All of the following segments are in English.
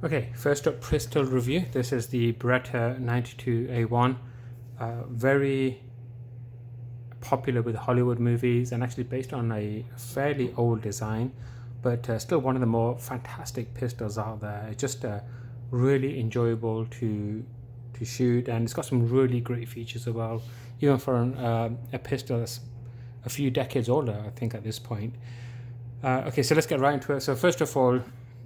Okay, first up, pistol review. This is the Beretta 92A1. Very popular with Hollywood movies and actually based on a fairly old design, but still one of the more fantastic pistols out there. It's just really enjoyable to shoot, and it's got some really great features as well, even for a pistol that's a few decades older, I think, at this point. Okay, so let's get right into it. So first of all,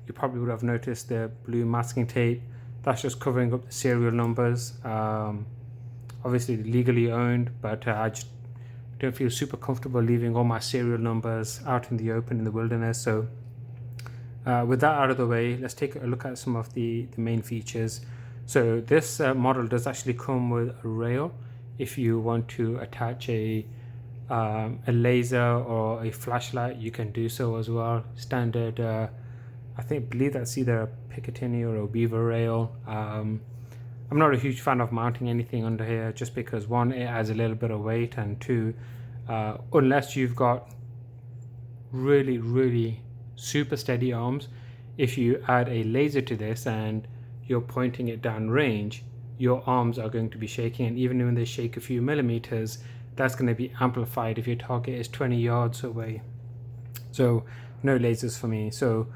you probably would have noticed the blue masking tape. That's just covering up the serial numbers. Obviously legally owned, but I just don't feel super comfortable leaving all my serial numbers out in the open in the wilderness. So with that out of the way, let's take a look at some of the main features. So this model does actually come with a rail if you want to attach a laser or a flashlight. You can do so as well. Standard I believe that's either a Picatinny or a Beaver rail. I'm not a huge fan of mounting anything under here, just because one, it adds a little bit of weight, and two, unless you've got really super steady arms, if you add a laser to this and you're pointing it down range, your arms are going to be shaking, and even when they shake a few millimeters, that's going to be amplified if your target is 20 yards away. So no lasers for me. So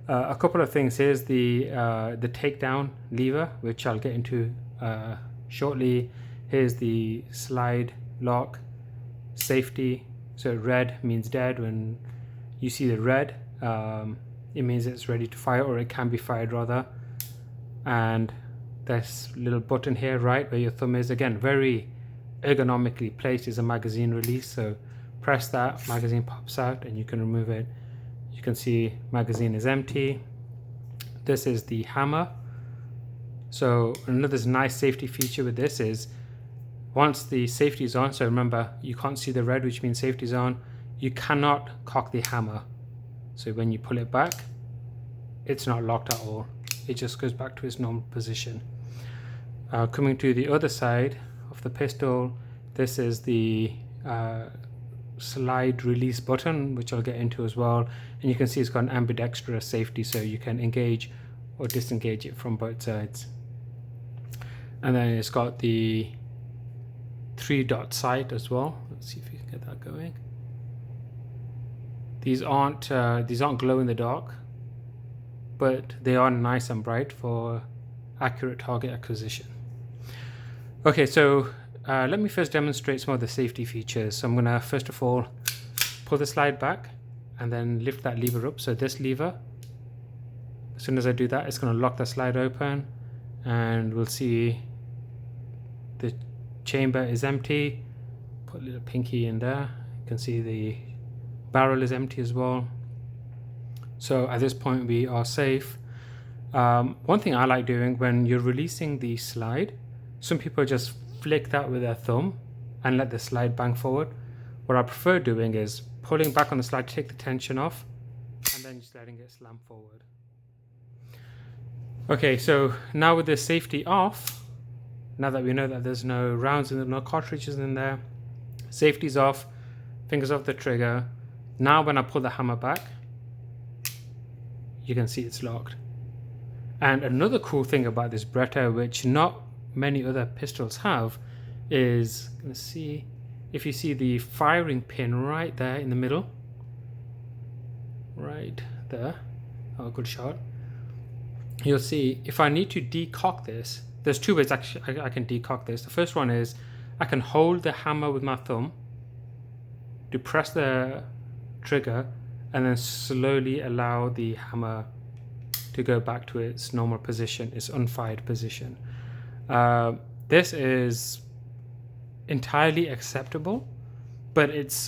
a couple of things. Here's the takedown lever, which I'll get into shortly. Here's the slide lock safety. So red means dead. When you see the red, it means it's ready to fire, or it can be fired rather. And this little button here, right where your thumb is, again, very ergonomically placed, is a magazine release. So press that, magazine pops out, and you can remove it. You can see magazine is empty. This is the hammer. So another nice safety feature with this is once the safety is on, so remember you can't see the red, which means safety is on, you cannot cock the hammer. So when you pull it back, it's not locked at all. It just goes back to its normal position. Coming to the other side of the pistol, this is the slide release button, which I'll get into as well, and you can see it's got an ambidextrous safety, so you can engage or disengage it from both sides. And then it's got the 3-dot sight as well. Let's see if we can get that going. These aren't glow in the dark, but they are nice and bright for accurate target acquisition. Okay, so let me first demonstrate some of the safety features. So I'm going to first of all pull the slide back and then lift that lever up. So this lever, as soon as I do that, it's going to lock the slide open, and we'll see the chamber is empty. Put a little pinky in there. You can see the barrel is empty as well. So at this point we are safe. One thing I like doing when you're releasing the slide, some people just flick that with their thumb and let the slide bang forward. What I prefer doing is pulling back on the slide to take the tension off, and then just letting it slam forward. Okay, so now with the safety off, now that we know that there's no rounds and no cartridges in there, safety's off, fingers off the trigger. Now when I pull the hammer back, you can see it's locked. And another cool thing about this Beretta, which not many other pistols have, is, let's see if you see the firing pin right there in the middle, right there. Oh, good shot. You'll see if I need to decock this, there's two ways actually I can decock this. The first one is I can hold the hammer with my thumb to press the trigger and then slowly allow the hammer to go back to its normal position, its unfired position. This is entirely acceptable, but it's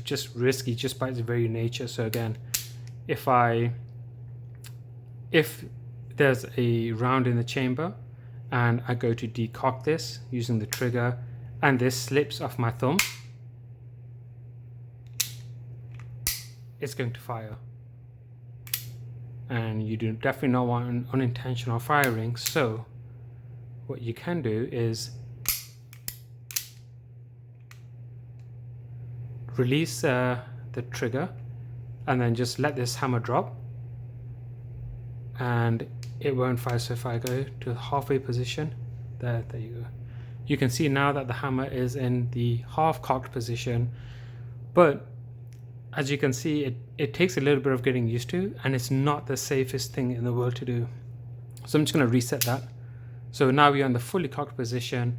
just risky just by its very nature. So again, if there's a round in the chamber and I go to decock this using the trigger and this slips off my thumb, it's going to fire. And you do definitely not want an unintentional firing. So what you can do is release the trigger and then just let this hammer drop, and it won't fire. So if I go to the halfway position, there you go. You can see now that the hammer is in the half cocked position, but as you can see, it takes a little bit of getting used to, and it's not the safest thing in the world to do. So I'm just going to reset that. So now we're in the fully cocked position,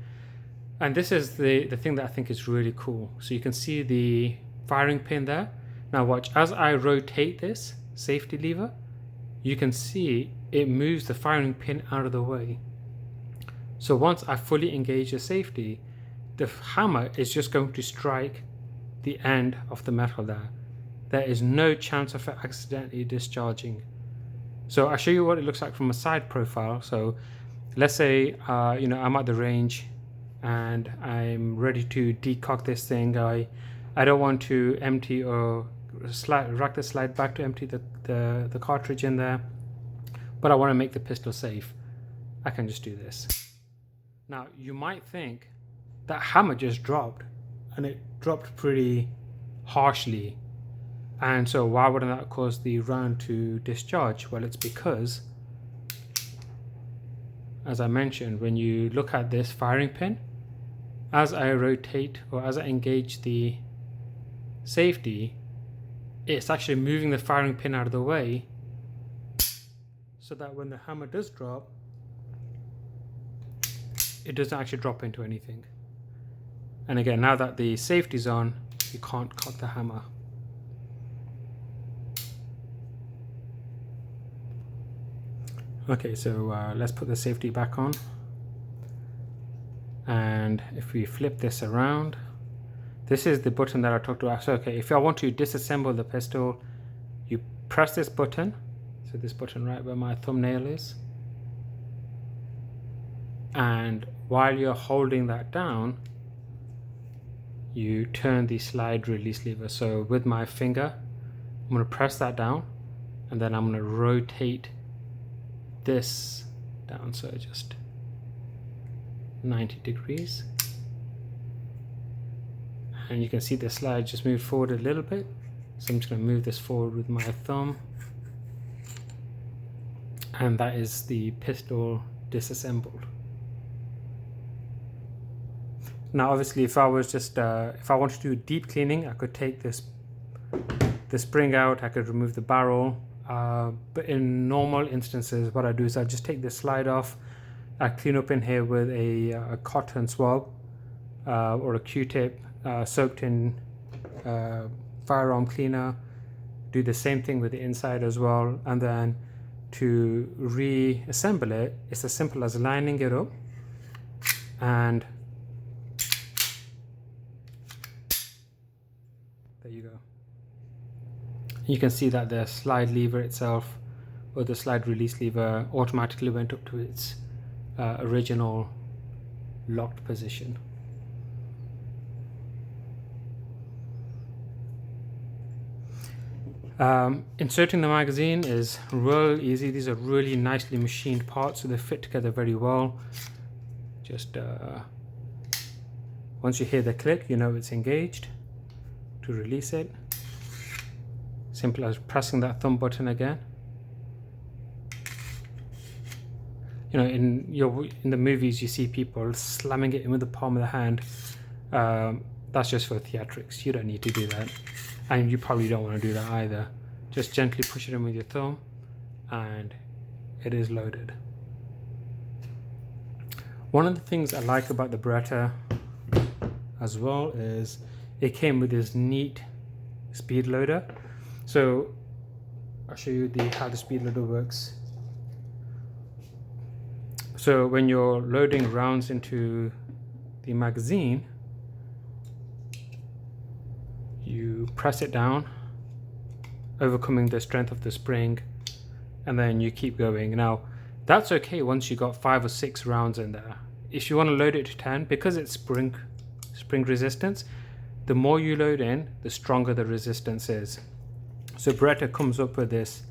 and this is the thing that I think is really cool. So you can see the firing pin there. Now watch, as I rotate this safety lever, you can see it moves the firing pin out of the way. So once I fully engage the safety, the hammer is just going to strike the end of the metal there. There is no chance of it accidentally discharging. So I'll show you what it looks like from a side profile. So let's say I'm at the range and I'm ready to decock this thing. I don't want to empty or rack the slide back to empty the cartridge in there, but I want to make the pistol safe. I can just do this. Now you might think that hammer just dropped, and it dropped pretty harshly, and so why wouldn't that cause the round to discharge? Well, it's because, as I mentioned, when you look at this firing pin, as I rotate or as I engage the safety, it's actually moving the firing pin out of the way, so that when the hammer does drop, it doesn't actually drop into anything. And again, now that the safety's on, you can't cock the hammer. Okay, so let's put the safety back on. And if we flip this around, this is the button that I talked about. So okay, if I want to disassemble the pistol, you press this button. So this button right where my thumbnail is. And while you're holding that down, you turn the slide release lever. So with my finger, I'm going to press that down, and then I'm going to rotate this down, so just 90 degrees. And you can see the slide just moved forward a little bit. So I'm just going to move this forward with my thumb. And that is the pistol disassembled. Now obviously if I was just if I wanted to do deep cleaning, I could take the spring out, I could remove the barrel, but in normal instances what I do is I just take the slide off, I clean up in here with a cotton swab or a Q-tip soaked in firearm cleaner, do the same thing with the inside as well, and then to reassemble it, it's as simple as lining it up and there you go. You can see that the slide lever itself, or the slide release lever, automatically went up to its original locked position. Inserting the magazine is real easy. These are really nicely machined parts, so they fit together very well. Just once you hear the click, you know it's engaged. To release it, simple as pressing that thumb button again. You know, in the movies you see people slamming it in with the palm of the hand. That's just for theatrics. You don't need to do that, and you probably don't want to do that either. Just gently push it in with your thumb and it is loaded. One of the things I like about the Beretta as well is it came with this neat speed loader. So I'll show you how the speed loader works. So when you're loading rounds into the magazine, you press it down, overcoming the strength of the spring, and then you keep going. Now that's okay once you got 5 or 6 rounds in there. If you want to load it to 10, because it's spring resistance, the more you load in, the stronger the resistance is. So Beretta comes up with this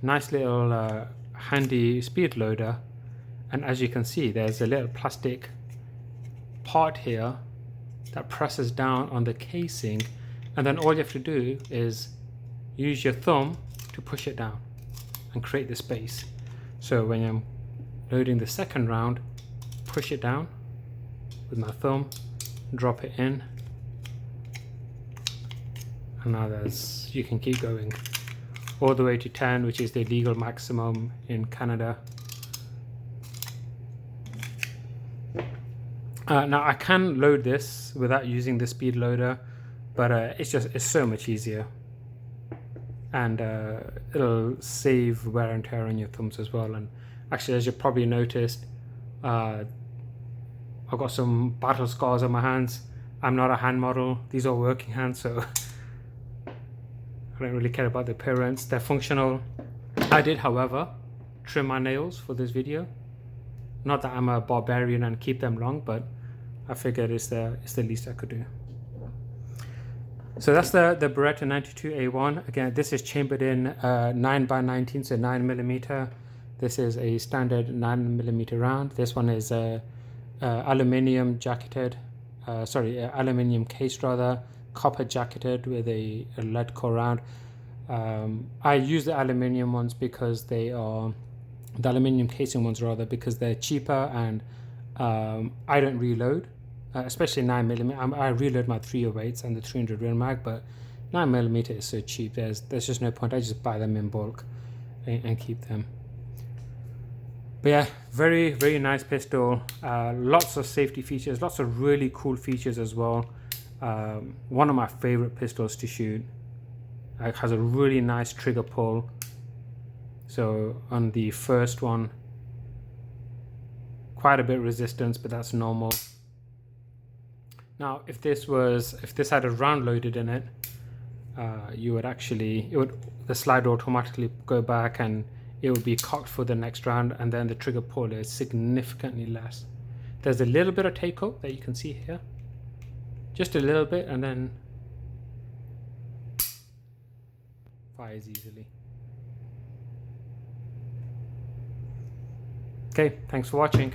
nice little handy speed loader, and as you can see, there's a little plastic part here that presses down on the casing, and then all you have to do is use your thumb to push it down and create the space. So when I'm loading the second round, push it down with my thumb, drop it in, and now you can keep going all the way to 10, which is the legal maximum in Canada. Now I can load this without using the speed loader, but it's so much easier, and it'll save wear and tear on your thumbs as well. And actually, as you probably noticed, I've got some battle scars on my hands. I'm not a hand model, these are working hands, so I don't really care about the appearance. They're functional. I did, however, trim my nails for this video. Not that I'm a barbarian and keep them long, but I figured it's the least I could do. So that's the Beretta 92A1. Again, this is chambered in 9x19, so 9mm. This is a standard 9mm round. This one is aluminium jacketed, aluminium cased rather, copper jacketed with a lead core round. I use the aluminium ones because they are the aluminium casing ones rather, because they're cheaper, and I don't reload, especially 9mm. I reload my 308s and the 300 Win Mag, but 9mm is so cheap. There's just no point. I just buy them in bulk and keep them. But yeah, very, very nice pistol. Lots of safety features, lots of really cool features as well. One of my favorite pistols to shoot. It has a really nice trigger pull. So on the first one, quite a bit of resistance, but that's normal. Now, if this had a round loaded in it, the slide would automatically go back and it would be cocked for the next round, and then the trigger pull is significantly less. There's a little bit of take up that you can see here, just a little bit, and then fires easily. Okay, thanks for watching.